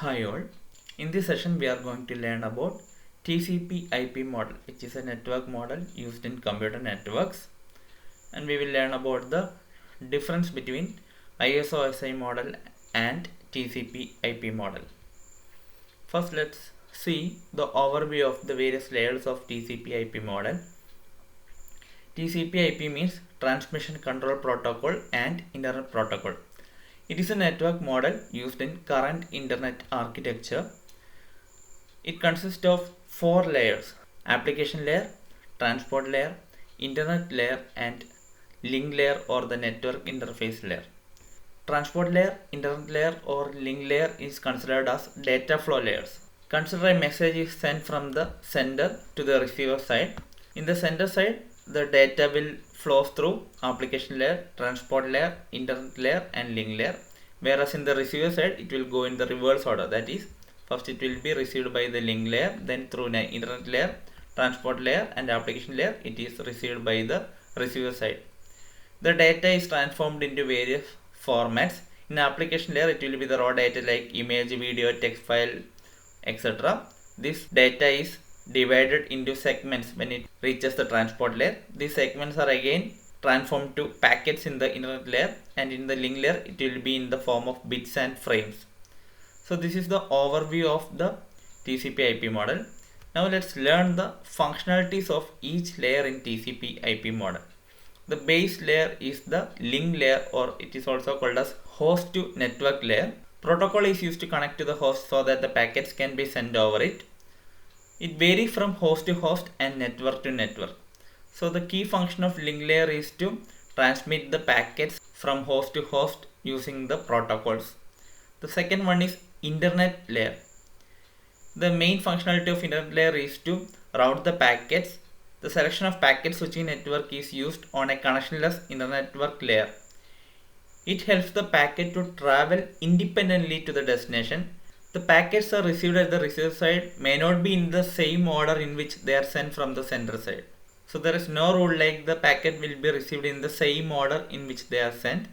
Hi all. In this session we are going to learn about TCP/IP model, which is a network model used in computer networks, and we will learn about the difference between ISO-SI model and TCP/IP model. First, let's see the overview of the various layers of TCP/IP model. TCP/IP means Transmission Control Protocol and Internet Protocol. It is a network model used in current internet architecture. It consists of four layers: application layer, transport layer, internet layer, and link layer or the network interface layer. Transport layer, internet layer, or link layer is considered as data flow layers. Consider a message is sent from the sender to the receiver side. In the sender side, the data will flow through application layer, transport layer, internet layer, and link layer. Whereas in the receiver side, it will go in the reverse order. That is, first it will be received by the link layer, then through the internet layer, transport layer, and application layer, it is received by the receiver side. The data is transformed into various formats. In application layer, it will be the raw data like image, video, text file, etc. This data is divided into segments when it reaches the transport layer. These segments are again transformed to packets in the internet layer, and in the link layer it will be in the form of bits and frames. So this is the overview of the TCP/IP model. Now let's learn the functionalities of each layer in TCP/IP model. The base layer is the link layer, or it is also called as host to network layer. Protocol is used to connect to the host so that the packets can be sent over it. It varies from host to host and network to network. So the key function of link layer is to transmit the packets from host to host using the protocols. The second one is internet layer. The main functionality of internet layer is to route the packets. The selection of packet switching network is used on a connectionless internet network layer. It helps the packet to travel independently to the destination. The packets are received at the receiver side may not be in the same order in which they are sent from the sender side. So there is no rule like the packet will be received in the same order in which they are sent.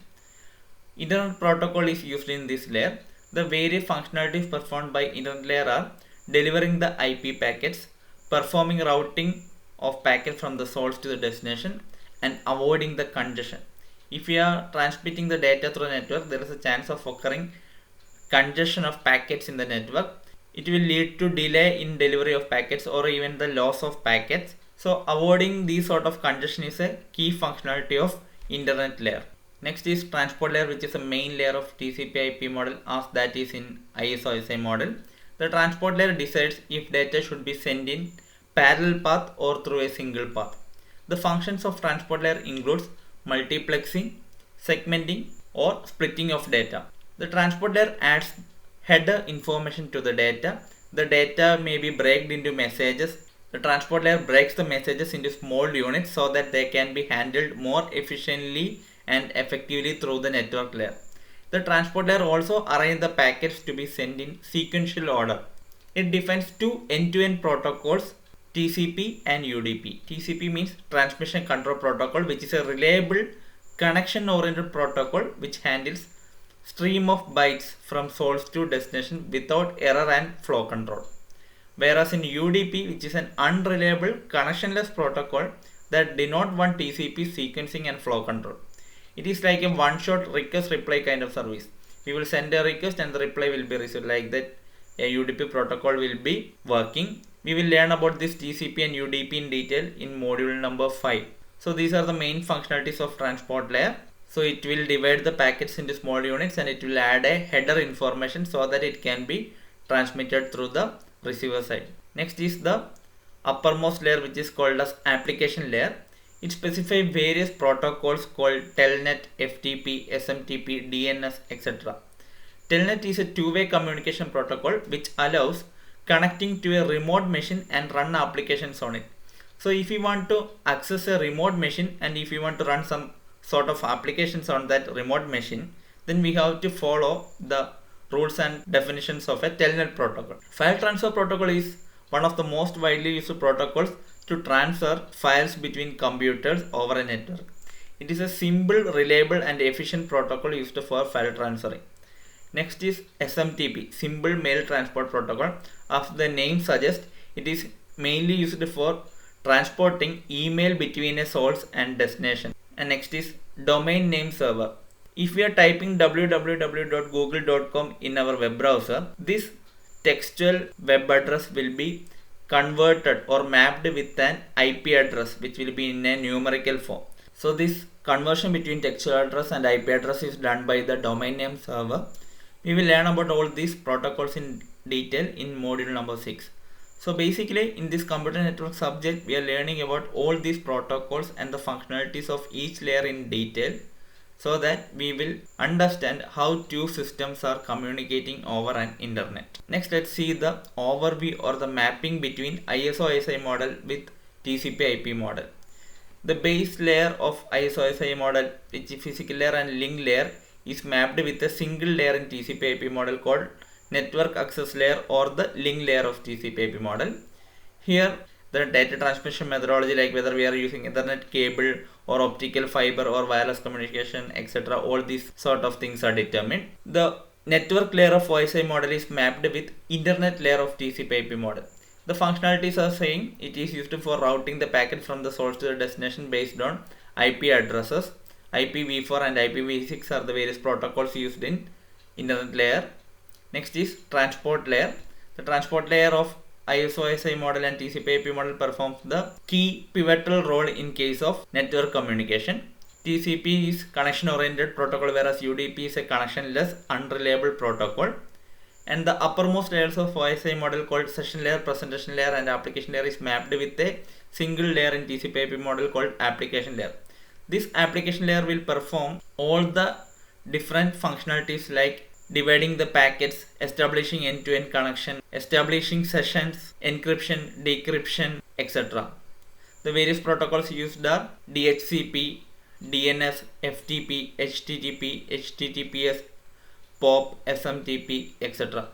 Internet protocol is used in this layer. The various functionalities performed by internet layer are delivering the IP packets, performing routing of packets from the source to the destination, and avoiding the congestion. If you are transmitting the data through a network, there is a chance of occurring congestion of packets in the network. It will lead to delay in delivery of packets or even the loss of packets. So avoiding these sort of congestion is a key functionality of internet layer. Next is transport layer, which is a main layer of TCP/IP model as that is in ISO-SI model. The transport layer decides if data should be sent in parallel path or through a single path. The functions of transport layer includes multiplexing, segmenting, or splitting of data. The transport layer adds header information to the data. The data may be broken into messages. The transport layer breaks the messages into small units so that they can be handled more efficiently and effectively through the network layer. The transport layer also arranges the packets to be sent in sequential order. It defines two end-to-end protocols, TCP and UDP. TCP means Transmission Control Protocol, which is a reliable connection-oriented protocol which handles stream of bytes from source to destination without error and flow control. Whereas in UDP, which is an unreliable connectionless protocol that do not want TCP sequencing and flow control. It is like a one-shot request reply kind of service. We will send a request and the reply will be received. Like that, a UDP protocol will be working. We will learn about this TCP and UDP in detail in module number 5. So these are the main functionalities of transport layer. So it will divide the packets into small units and it will add a header information so that it can be transmitted through the receiver side. Next is the uppermost layer, which is called as application layer. It specifies various protocols called Telnet, FTP, SMTP, DNS, etc. Telnet is a two-way communication protocol which allows connecting to a remote machine and run applications on it. So if you want to access a remote machine and if you want to run some sort of applications on that remote machine, then we have to follow the rules and definitions of a Telnet protocol. File transfer protocol is one of the most widely used protocols to transfer files between computers over a network. It is a simple, reliable and efficient protocol used for file transferring. Next is SMTP, Simple Mail Transport Protocol. As the name suggests, it is mainly used for transporting email between a source and destination. And next is Domain Name Server. If we are typing www.google.com in our web browser, this textual web address will be converted or mapped with an IP address which will be in a numerical form. So this conversion between textual address and IP address is done by the domain name server. We will learn about all these protocols in detail in module number 6. So basically in this computer network subject we are learning about all these protocols and the functionalities of each layer in detail, so that we will understand how two systems are communicating over an internet. Next, let's see the overview or the mapping between ISO-ISI model with TCP/IP model. The base layer of ISO-ISI model, which is physical layer and link layer, is mapped with a single layer in TCP/IP model called network access layer or the link layer of TCP/IP model. Here the data transmission methodology, like whether we are using Ethernet cable or optical fiber or wireless communication, etc., all these sort of things are determined. The network layer of OSI model is mapped with internet layer of TCP/IP model. The functionalities are saying it is used for routing the packet from the source to the destination based on IP addresses. IPv4 and IPv6 are the various protocols used in internet layer. Next is transport layer. The transport layer of ISO-ISI model and TCP/IP model performs the key pivotal role in case of network communication. TCP is connection oriented protocol, whereas UDP is a connectionless unreliable protocol. And the uppermost layers of OSI model called session layer, presentation layer and application layer is mapped with a single layer in TCP/IP model called application layer. This application layer will perform all the different functionalities like dividing the packets, establishing end-to-end connection, establishing sessions, encryption, decryption, etc. The various protocols used are DHCP, DNS, FTP, HTTP, HTTPS, POP, SMTP, etc.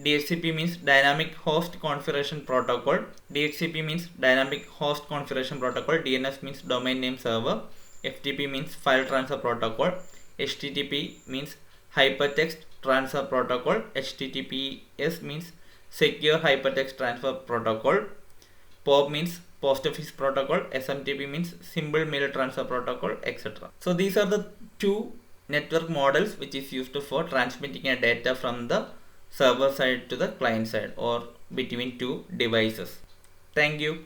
DHCP means Dynamic Host Configuration Protocol. DHCP means Dynamic Host Configuration Protocol. DNS means Domain Name Server. FTP means File Transfer Protocol. HTTP means Hypertext Transfer Protocol. HTTPS means Secure Hypertext Transfer Protocol. POP means Post Office Protocol. SMTP means Simple Mail Transfer Protocol, etc. So these are the two network models which is used for transmitting a data from the server side to the client side or between two devices. Thank you.